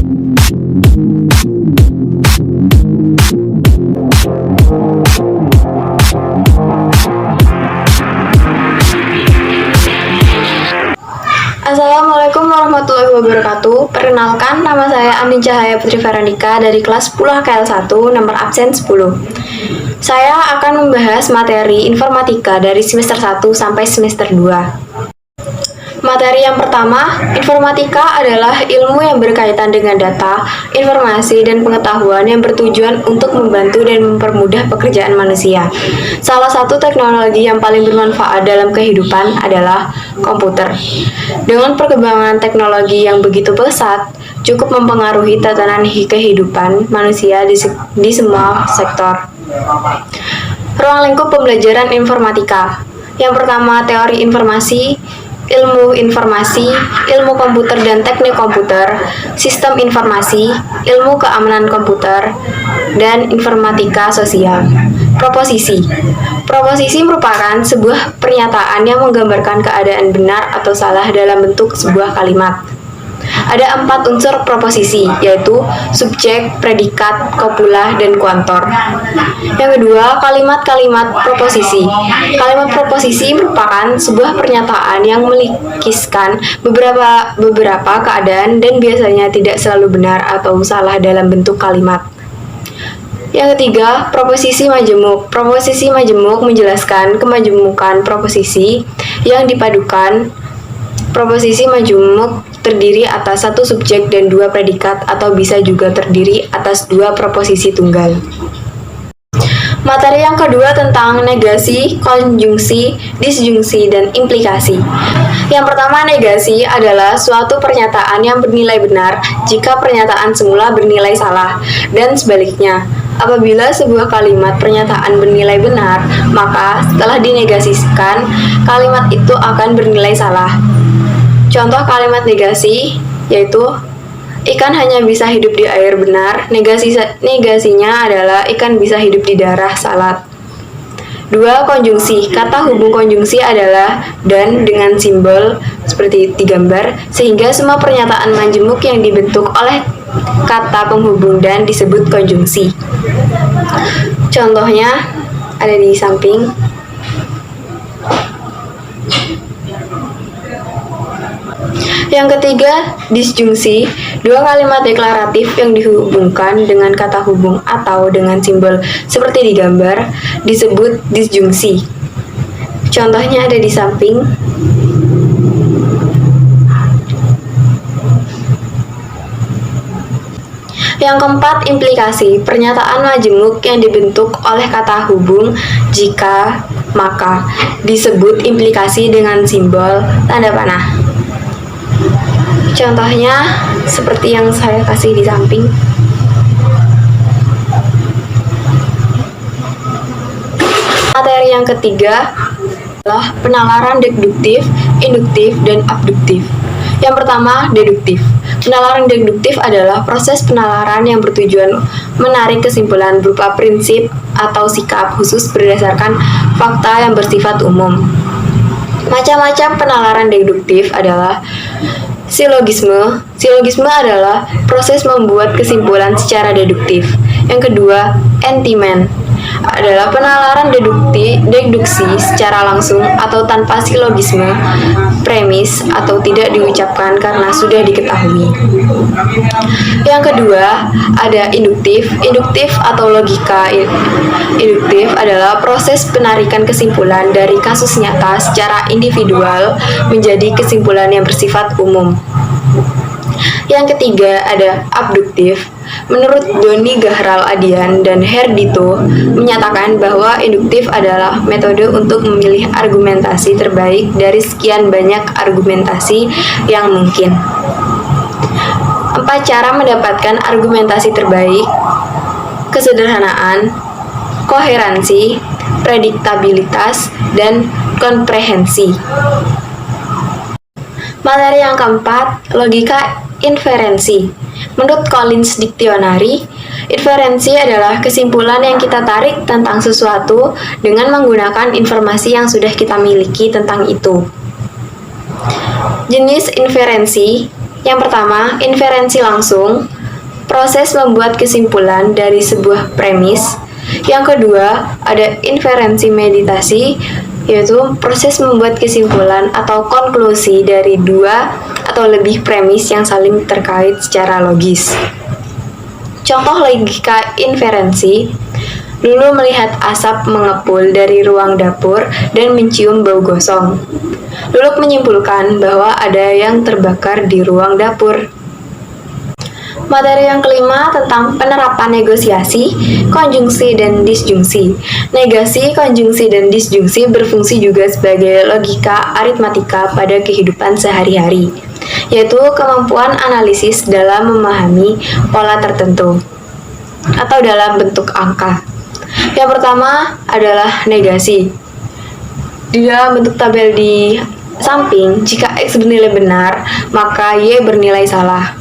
Assalamualaikum warahmatullahi wabarakatuh. Perkenalkan, nama saya Anin Cahaya Putri Veronica dari kelas 10 HKL 1, nomor absen 10. Saya akan membahas materi informatika dari semester 1 sampai semester 2. Materi yang pertama, informatika adalah ilmu yang berkaitan dengan data, informasi, dan pengetahuan yang bertujuan untuk membantu dan mempermudah pekerjaan manusia. Salah satu teknologi yang paling bermanfaat dalam kehidupan adalah komputer. Dengan perkembangan teknologi yang begitu pesat, cukup mempengaruhi tatanan kehidupan manusia di semua sektor. Ruang lingkup pembelajaran informatika. Yang pertama, teori informasi, ilmu informasi, ilmu komputer dan teknik komputer, sistem informasi, ilmu keamanan komputer, dan informatika sosial. Proposisi. Proposisi merupakan sebuah pernyataan yang menggambarkan keadaan benar atau salah dalam bentuk sebuah kalimat. Ada 4 unsur proposisi, yaitu subjek, predikat, kopula, dan kuantor. Yang kedua, kalimat-kalimat proposisi. Kalimat proposisi merupakan sebuah pernyataan yang melukiskan beberapa keadaan dan biasanya tidak selalu benar atau salah dalam bentuk kalimat. Yang ketiga, proposisi majemuk. Proposisi majemuk menjelaskan kemajemukan proposisi yang dipadukan. Proposisi majemuk terdiri atas 1 subjek dan 2 predikat atau bisa juga terdiri atas 2 proposisi tunggal. Materi yang kedua tentang negasi, konjungsi, disjungsi, dan implikasi. Yang pertama, negasi adalah suatu pernyataan yang bernilai benar jika pernyataan semula bernilai salah, dan sebaliknya. Apabila sebuah kalimat pernyataan bernilai benar, maka setelah dinegasikan, kalimat itu akan bernilai salah. Contoh kalimat negasi yaitu ikan hanya bisa hidup di air benar, negasinya adalah ikan bisa hidup di darah salah. 2. Konjungsi. Kata hubung konjungsi adalah dan dengan simbol seperti digambar, sehingga semua pernyataan majemuk yang dibentuk oleh kata penghubung dan disebut konjungsi. Contohnya ada di samping. Yang ketiga, disjungsi. 2 kalimat deklaratif yang dihubungkan dengan kata hubung atau dengan simbol seperti digambar disebut disjungsi. Contohnya ada di samping. Yang keempat, implikasi. Pernyataan majemuk yang dibentuk oleh kata hubung jika, maka disebut implikasi dengan simbol tanda panah. Contohnya seperti yang saya kasih di samping. Materi yang ketiga adalah penalaran deduktif, induktif, dan abduktif. Yang pertama, deduktif. Penalaran deduktif adalah proses penalaran yang bertujuan menarik kesimpulan berupa prinsip atau sikap khusus berdasarkan fakta yang bersifat umum. Macam-macam penalaran deduktif adalah silogisme. Silogisme adalah proses membuat kesimpulan secara deduktif. Yang kedua, entimen adalah penalaran deduksi secara langsung atau tanpa silogisme, premis atau tidak diucapkan karena sudah diketahui. Yang kedua, ada induktif. Induktif atau logika induktif adalah proses penarikan kesimpulan dari kasus nyata secara individual menjadi kesimpulan yang bersifat umum. Yang ketiga ada abduktif. Menurut Doni Gahral Adian dan Herdito menyatakan bahwa induktif adalah metode untuk memilih argumentasi terbaik dari sekian banyak argumentasi yang mungkin. 4 cara mendapatkan argumentasi terbaik: kesederhanaan, koherensi, prediktabilitas, dan komprehensi. Materi yang keempat, logika inferensi. Menurut Collins Dictionary, inferensi adalah kesimpulan yang kita tarik tentang sesuatu dengan menggunakan informasi yang sudah kita miliki tentang itu. Jenis inferensi. Yang pertama, inferensi langsung. proses membuat kesimpulan dari sebuah premis. Yang kedua, ada inferensi meditasi, yaitu proses membuat kesimpulan atau konklusi dari dua atau lebih premis yang saling terkait secara logis. Contoh logika inferensi, Lulu melihat asap mengepul dari ruang dapur dan mencium bau gosong. Lulu menyimpulkan bahwa ada yang terbakar di ruang dapur. Materi yang kelima tentang penerapan negosiasi, konjungsi, dan disjungsi. Negasi, konjungsi, dan disjungsi berfungsi juga sebagai logika aritmatika pada kehidupan sehari-hari, yaitu kemampuan analisis dalam memahami pola tertentu atau dalam bentuk angka. Yang pertama adalah negasi. Di dalam bentuk tabel di samping, jika X bernilai benar, maka Y bernilai salah.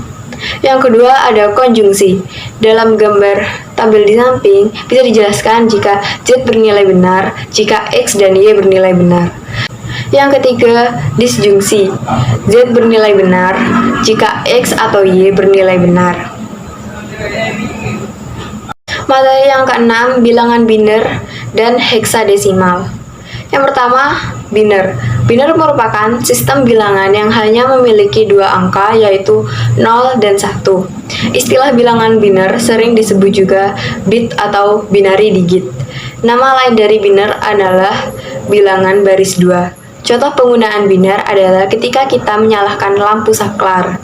Yang kedua ada konjungsi. Dalam gambar tabel di samping, bisa dijelaskan jika Z bernilai benar, jika X dan Y bernilai benar. Yang ketiga, disjungsi. Z bernilai benar jika X atau Y bernilai benar. Materi yang keenam, bilangan biner dan heksadesimal. Yang pertama, biner. Biner merupakan sistem bilangan yang hanya memiliki dua angka, yaitu 0 dan 1. Istilah bilangan biner sering disebut juga bit atau binary digit. Nama lain dari biner adalah bilangan baris 2. Contoh penggunaan biner adalah ketika kita menyalakan lampu saklar.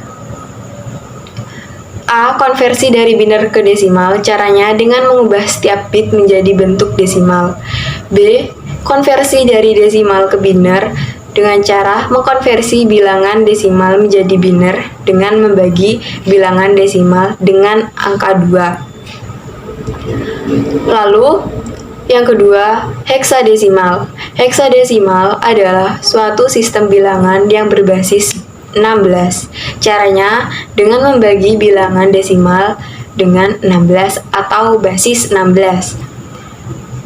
A. Konversi dari biner ke desimal, caranya dengan mengubah setiap bit menjadi bentuk desimal. B. Konversi dari desimal ke biner dengan cara mengkonversi bilangan desimal menjadi biner dengan membagi bilangan desimal dengan angka 2. Lalu, yang kedua, heksadesimal. Heksadesimal adalah suatu sistem bilangan yang berbasis 16. Caranya dengan membagi bilangan desimal dengan 16 atau basis 16.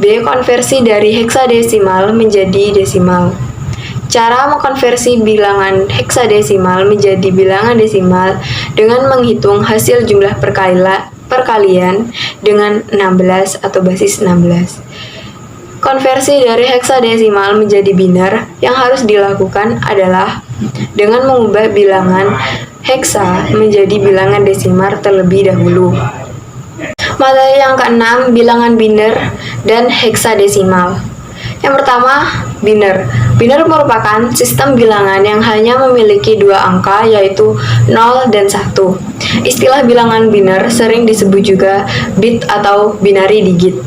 B. Konversi dari heksadesimal menjadi desimal. Cara mengkonversi bilangan heksadesimal menjadi bilangan desimal dengan menghitung hasil jumlah perkalian dengan 16 atau basis 16. Konversi dari heksadesimal menjadi biner yang harus dilakukan adalah dengan mengubah bilangan heksa menjadi bilangan desimal terlebih dahulu. Materi yang keenam, bilangan biner dan heksadesimal. Yang pertama, biner. Biner merupakan sistem bilangan yang hanya memiliki dua angka, yaitu 0 dan 1. Istilah bilangan biner sering disebut juga bit atau binary digit.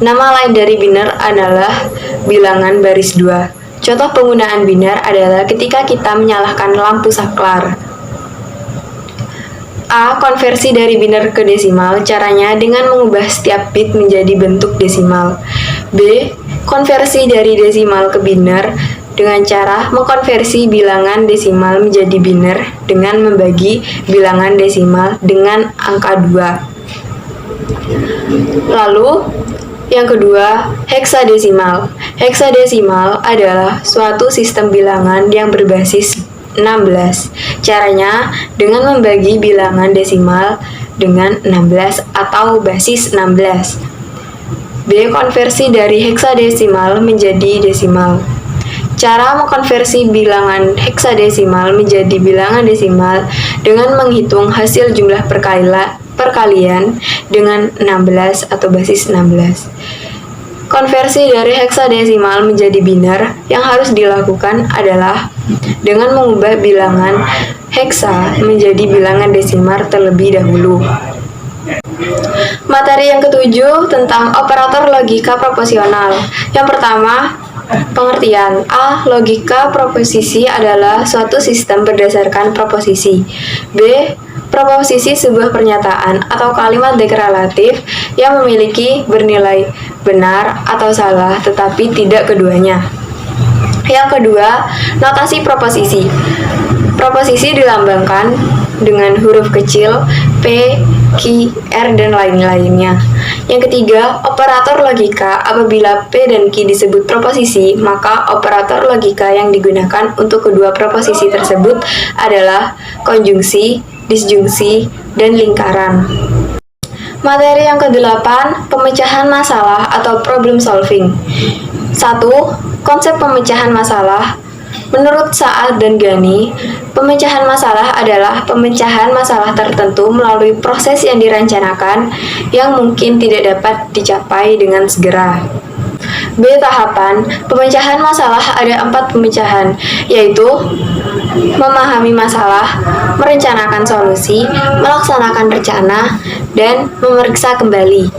Nama lain dari biner adalah bilangan baris 2. Contoh penggunaan biner adalah ketika kita menyalakan lampu saklar. A. Konversi dari biner ke desimal, caranya dengan mengubah setiap bit menjadi bentuk desimal. B. Konversi dari desimal ke biner dengan cara mengkonversi bilangan desimal menjadi biner dengan membagi bilangan desimal dengan angka 2. Lalu, yang kedua, heksadesimal. Heksadesimal adalah suatu sistem bilangan yang berbasis 16. Caranya dengan membagi bilangan desimal dengan 16 atau basis 16. B. Konversi dari heksadesimal menjadi desimal. Cara mengkonversi bilangan heksadesimal menjadi bilangan desimal dengan menghitung hasil jumlah perkalian dengan 16 atau basis 16. Konversi dari heksadesimal menjadi biner yang harus dilakukan adalah dengan mengubah bilangan heksa menjadi bilangan desimal terlebih dahulu. Materi yang ketujuh tentang operator logika proporsional. Yang pertama, pengertian. A. Logika proposisi adalah suatu sistem berdasarkan proposisi. B. Proposisi sebuah pernyataan atau kalimat deklaratif yang memiliki bernilai benar atau salah tetapi tidak keduanya. Yang kedua, notasi proposisi. Proposisi dilambangkan dengan huruf kecil P, Q, R, dan lain-lainnya. Yang ketiga, operator logika. Apabila P dan Q disebut proposisi, maka operator logika yang digunakan untuk kedua proposisi tersebut adalah konjungsi disjungsi, dan lingkaran. Materi yang ke-8, pemecahan masalah atau problem solving. 1. Konsep pemecahan masalah. Menurut Saad dan Ghani, pemecahan masalah adalah pemecahan masalah tertentu melalui proses yang dirancangkan yang mungkin tidak dapat dicapai dengan segera. B. Tahapan pemecahan masalah ada 4 pemecahan, yaitu memahami masalah, merencanakan solusi, melaksanakan rencana, dan memeriksa kembali.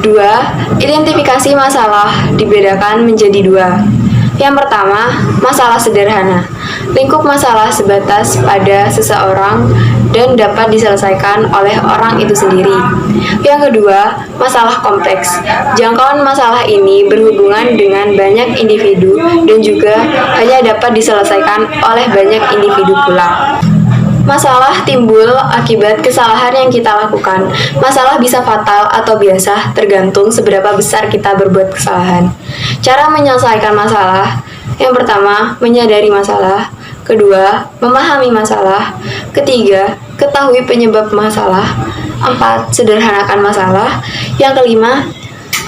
2. Identifikasi masalah dibedakan menjadi 2. Yang pertama, masalah sederhana. Lingkup masalah sebatas pada seseorang dan dapat diselesaikan oleh orang itu sendiri. Yang kedua, masalah kompleks. Jangkauan masalah ini berhubungan dengan banyak individu dan juga hanya dapat diselesaikan oleh banyak individu pula. Masalah timbul akibat kesalahan yang kita lakukan. Masalah bisa fatal atau biasa, tergantung seberapa besar kita berbuat kesalahan. Cara menyelesaikan masalah: yang pertama, menyadari masalah. Kedua, memahami masalah. Ketiga, ketahui penyebab masalah. 4. Sederhanakan masalah. Yang kelima,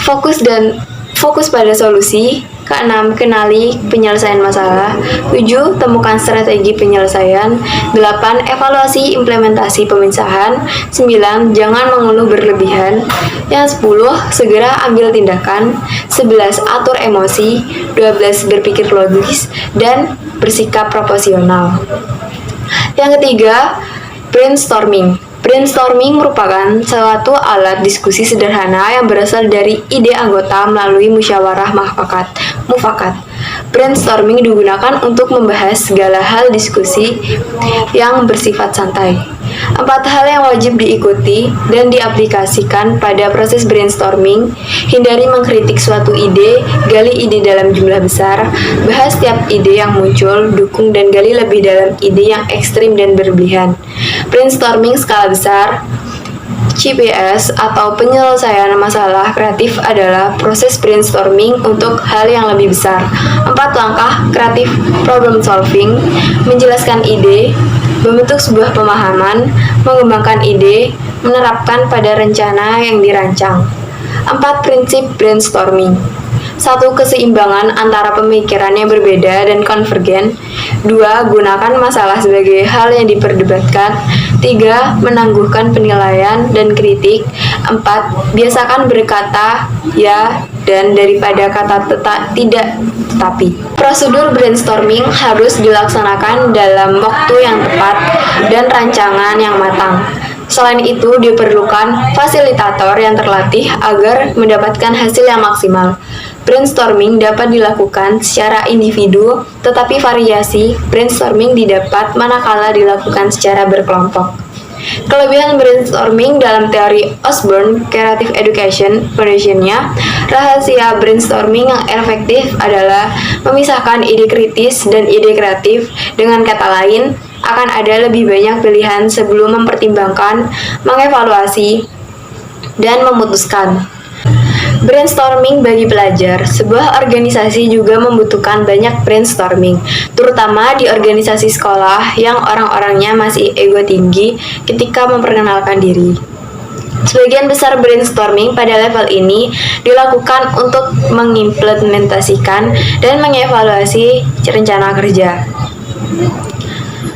fokus pada solusi. Keenam, kenali penyelesaian masalah. 7. Temukan strategi penyelesaian. 8. Evaluasi implementasi pemecahan. 9. Jangan mengeluh berlebihan. Yang 10. Segera ambil tindakan. 11. Atur emosi. 12. Berpikir logis dan bersikap proporsional. Yang ketiga, brainstorming. Brainstorming merupakan suatu alat diskusi sederhana yang berasal dari ide anggota melalui musyawarah mufakat. Brainstorming digunakan untuk membahas segala hal diskusi yang bersifat santai. 4 hal yang wajib diikuti dan diaplikasikan pada proses brainstorming: hindari mengkritik suatu ide, gali ide dalam jumlah besar, bahas setiap ide yang muncul, dukung dan gali lebih dalam ide yang ekstrim dan berlebihan. Brainstorming skala besar. CPS atau penyelesaian masalah kreatif adalah proses brainstorming untuk hal yang lebih besar. 4 langkah kreatif problem solving: menjelaskan ide, membentuk sebuah pemahaman, mengembangkan ide, menerapkan pada rencana yang dirancang. 4 prinsip brainstorming. 1. Keseimbangan antara pemikiran yang berbeda dan konvergen. 2. Gunakan masalah sebagai hal yang diperdebatkan. 3. Menangguhkan penilaian dan kritik. 4. Biasakan berkata ya dan daripada kata tidak tetapi. Prosedur brainstorming harus dilaksanakan dalam waktu yang tepat dan rancangan yang matang. Selain itu, diperlukan fasilitator yang terlatih agar mendapatkan hasil yang maksimal. Brainstorming dapat dilakukan secara individu, tetapi variasi brainstorming didapat manakala dilakukan secara berkelompok. Kelebihan brainstorming dalam teori Osborne Creative Education Foundation-nya, rahasia brainstorming yang efektif adalah memisahkan ide kritis dan ide kreatif. Dengan kata lain, akan ada lebih banyak pilihan sebelum mempertimbangkan, mengevaluasi, dan memutuskan. Brainstorming bagi pelajar. Sebuah organisasi juga membutuhkan banyak brainstorming, terutama di organisasi sekolah yang orang-orangnya masih ego tinggi ketika memperkenalkan diri. Sebagian besar brainstorming pada level ini dilakukan untuk mengimplementasikan dan mengevaluasi rencana kerja.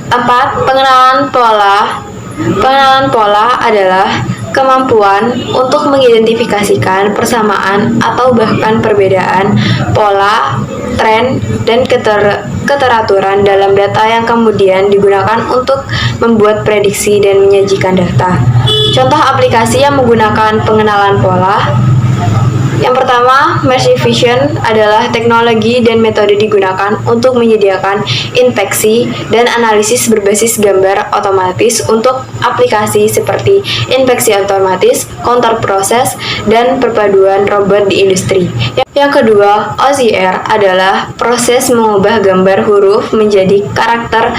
4. Pengenalan pola. Pengenalan pola adalah kemampuan untuk mengidentifikasikan persamaan atau bahkan perbedaan pola, tren, dan keteraturan dalam data yang kemudian digunakan untuk membuat prediksi dan menyajikan data. Contoh aplikasi yang menggunakan pengenalan pola. Yang pertama, Machine Vision adalah teknologi dan metode digunakan untuk menyediakan inspeksi dan analisis berbasis gambar otomatis untuk aplikasi seperti inspeksi otomatis, counter proses, dan perpaduan robot di industri. Yang kedua, OCR adalah proses mengubah gambar huruf menjadi karakter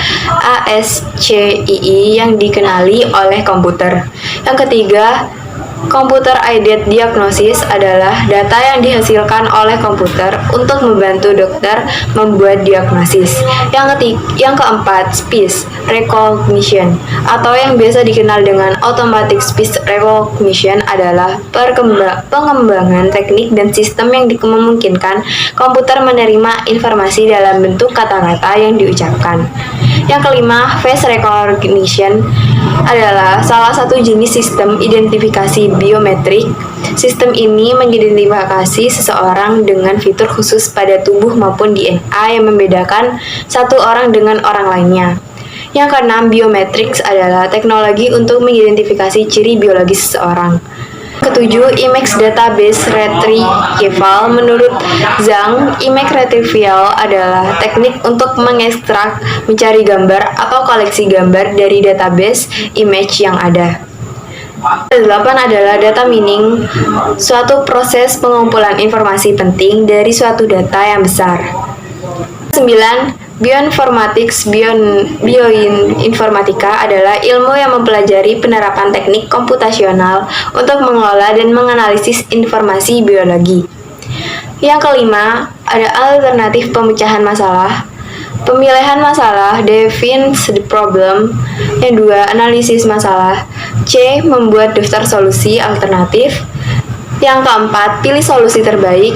ASCII yang dikenali oleh komputer. Yang ketiga, Computer-aided diagnosis adalah data yang dihasilkan oleh komputer untuk membantu dokter membuat diagnosis. Yang keempat, speech recognition atau yang biasa dikenal dengan automatic speech recognition adalah pengembangan teknik dan sistem yang memungkinkan komputer menerima informasi dalam bentuk kata-kata yang diucapkan. Yang kelima, face recognition adalah salah satu jenis sistem identifikasi biometrik. Sistem ini mengidentifikasi seseorang dengan fitur khusus pada tubuh maupun DNA yang membedakan satu orang dengan orang lainnya. Yang keenam, biometrics adalah teknologi untuk mengidentifikasi ciri biologis seseorang. Ketujuh, image database retrieval. Menurut Zhang, image retrieval adalah teknik untuk mengekstrak, mencari gambar atau koleksi gambar dari database image yang ada. 8 adalah data mining, suatu proses pengumpulan informasi penting dari suatu data yang besar. 9. Bioinformatics. Bioinformatika adalah ilmu yang mempelajari penerapan teknik komputasional untuk mengelola dan menganalisis informasi biologi. Yang kelima, ada alternatif pemecahan masalah. Pemilihan masalah, defines the problem. Yang dua, analisis masalah. C, membuat daftar solusi alternatif. Yang keempat, pilih solusi terbaik.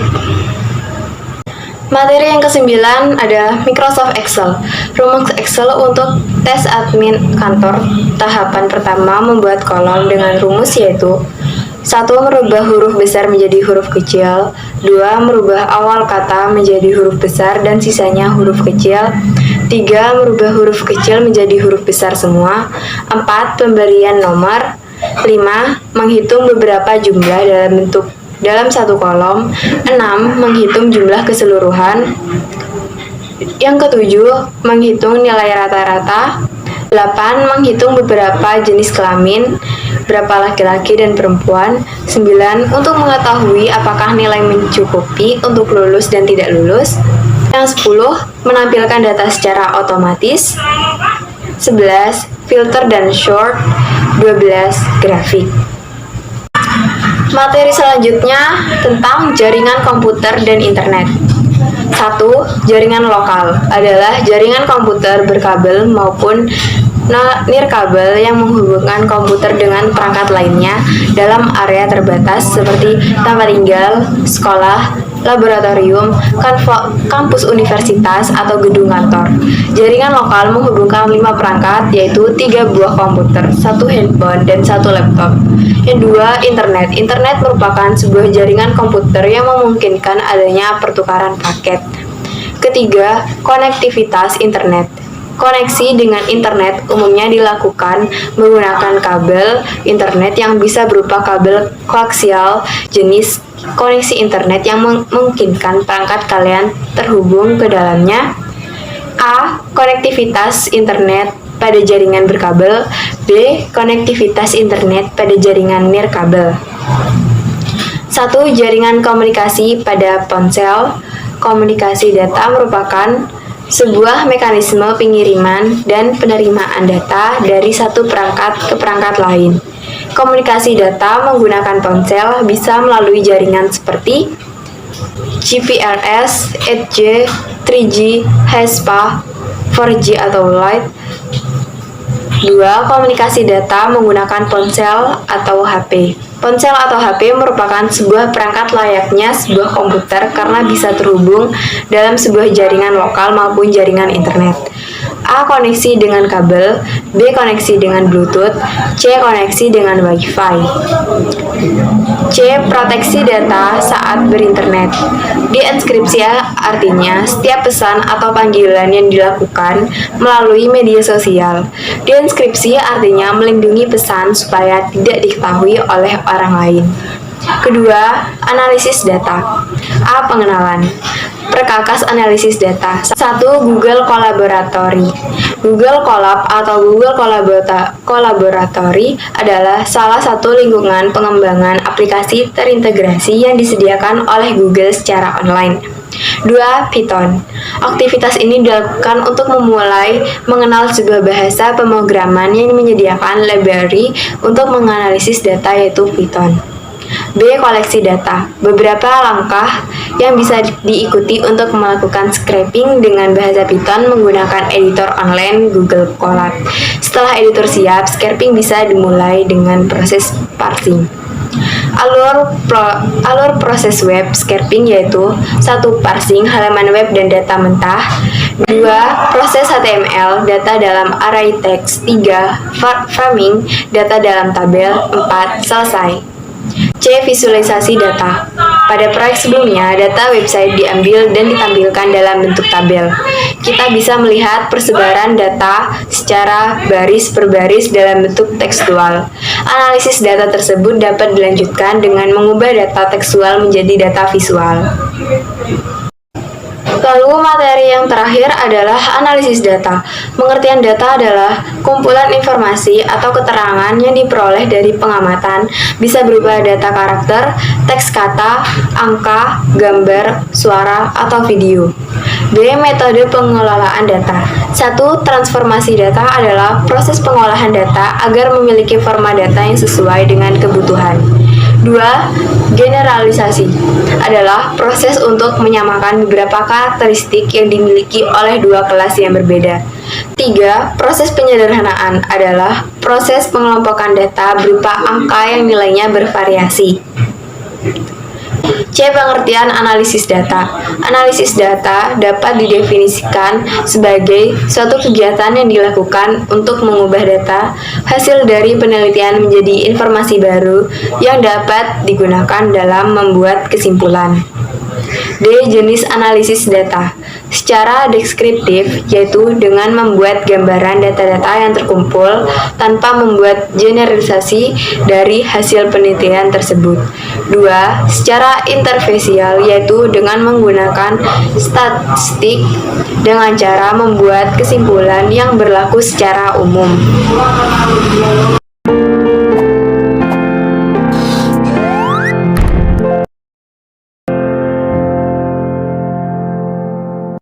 Materi yang kesembilan adalah Microsoft Excel. Rumus Excel untuk tes admin kantor. Tahapan pertama membuat kolom dengan rumus yaitu 1. Merubah huruf besar menjadi huruf kecil. 2. Merubah awal kata menjadi huruf besar dan sisanya huruf kecil. 3. Merubah huruf kecil menjadi huruf besar semua. 4. Pemberian nomor. 5. Menghitung beberapa jumlah dalam satu kolom. 6. Menghitung jumlah keseluruhan. Yang ketujuh, menghitung nilai rata-rata. 8. Menghitung beberapa jenis kelamin, berapa laki-laki dan perempuan. 9. Untuk mengetahui apakah nilai mencukupi untuk lulus dan tidak lulus. Yang 10. Menampilkan data secara otomatis. 11. Filter dan sort. 12. Grafik. Materi selanjutnya tentang jaringan komputer dan internet. 1. Jaringan lokal adalah jaringan komputer berkabel maupun nirkabel yang menghubungkan komputer dengan perangkat lainnya dalam area terbatas seperti tempat tinggal, sekolah, laboratorium, kampus universitas, atau gedung kantor. Jaringan lokal menghubungkan 5 perangkat, yaitu 3 buah komputer, 1 handphone, dan 1 laptop. Yang dua, internet. Internet merupakan sebuah jaringan komputer yang memungkinkan adanya pertukaran paket. Ketiga, konektivitas internet. Koneksi dengan internet umumnya dilakukan menggunakan kabel internet yang bisa berupa kabel koaksial. Jenis koneksi internet yang memungkinkan perangkat kalian terhubung ke dalamnya. A. Konektivitas internet pada jaringan berkabel. B. Konektivitas internet pada jaringan nirkabel. 1. Jaringan komunikasi pada ponsel. Komunikasi data merupakan sebuah mekanisme pengiriman dan penerimaan data dari satu perangkat ke perangkat lain. Komunikasi data menggunakan ponsel bisa melalui jaringan seperti GPRS, 8G, 3G, HESPA, 4G atau Light. 2. Komunikasi data menggunakan ponsel atau HP. Ponsel atau HP merupakan sebuah perangkat layaknya sebuah komputer karena bisa terhubung dalam sebuah jaringan lokal maupun jaringan internet. A. Koneksi dengan kabel. B. Koneksi dengan Bluetooth. C. Koneksi dengan Wi-Fi. C. Proteksi data saat berinternet. Dienkripsi artinya setiap pesan atau panggilan yang dilakukan melalui media sosial. Dienkripsi artinya melindungi pesan supaya tidak diketahui oleh orang lain. Kedua, analisis data. A. Pengenalan. Perkakas analisis data. 1. Google Collaboratory. Google Colab atau Google Collaboratory adalah salah satu lingkungan pengembangan aplikasi terintegrasi yang disediakan oleh Google secara online. 2. Python. Aktivitas ini dilakukan untuk memulai mengenal sebuah bahasa pemrograman yang menyediakan library untuk menganalisis data, yaitu Python. B. Koleksi data. Beberapa langkah yang bisa diikuti untuk melakukan scraping dengan bahasa Python menggunakan editor online Google Colab. Setelah editor siap, scraping bisa dimulai dengan proses parsing. Alur proses web scraping yaitu 1. Parsing halaman web dan data mentah. 2. Proses HTML, data dalam array text. 3. Framing, data dalam tabel. 4. Selesai. C. Visualisasi data. Pada proyek sebelumnya, data website diambil dan ditampilkan dalam bentuk tabel. Kita bisa melihat persebaran data secara baris per baris dalam bentuk tekstual. Analisis data tersebut dapat dilanjutkan dengan mengubah data tekstual menjadi data visual. Lalu materi yang terakhir adalah analisis data. Pengertian data adalah kumpulan informasi atau keterangan yang diperoleh dari pengamatan, bisa berupa data karakter, teks kata, angka, gambar, suara, atau video. B. Metode pengelolaan data. 1. Transformasi data adalah proses pengolahan data agar memiliki format data yang sesuai dengan kebutuhan. 2. Generalisasi adalah proses untuk menyamakan beberapa karakteristik yang dimiliki oleh dua kelas yang berbeda. 3. Proses penyederhanaan adalah proses pengelompokan data berupa angka yang nilainya bervariasi. C. Pengertian analisis data. Analisis data dapat didefinisikan sebagai suatu kegiatan yang dilakukan untuk mengubah data hasil dari penelitian menjadi informasi baru yang dapat digunakan dalam membuat kesimpulan. D. Jenis analisis data. Secara deskriptif, yaitu dengan membuat gambaran data-data yang terkumpul tanpa membuat generalisasi dari hasil penelitian tersebut. 2. Secara intervensial, yaitu dengan menggunakan statistik dengan cara membuat kesimpulan yang berlaku secara umum.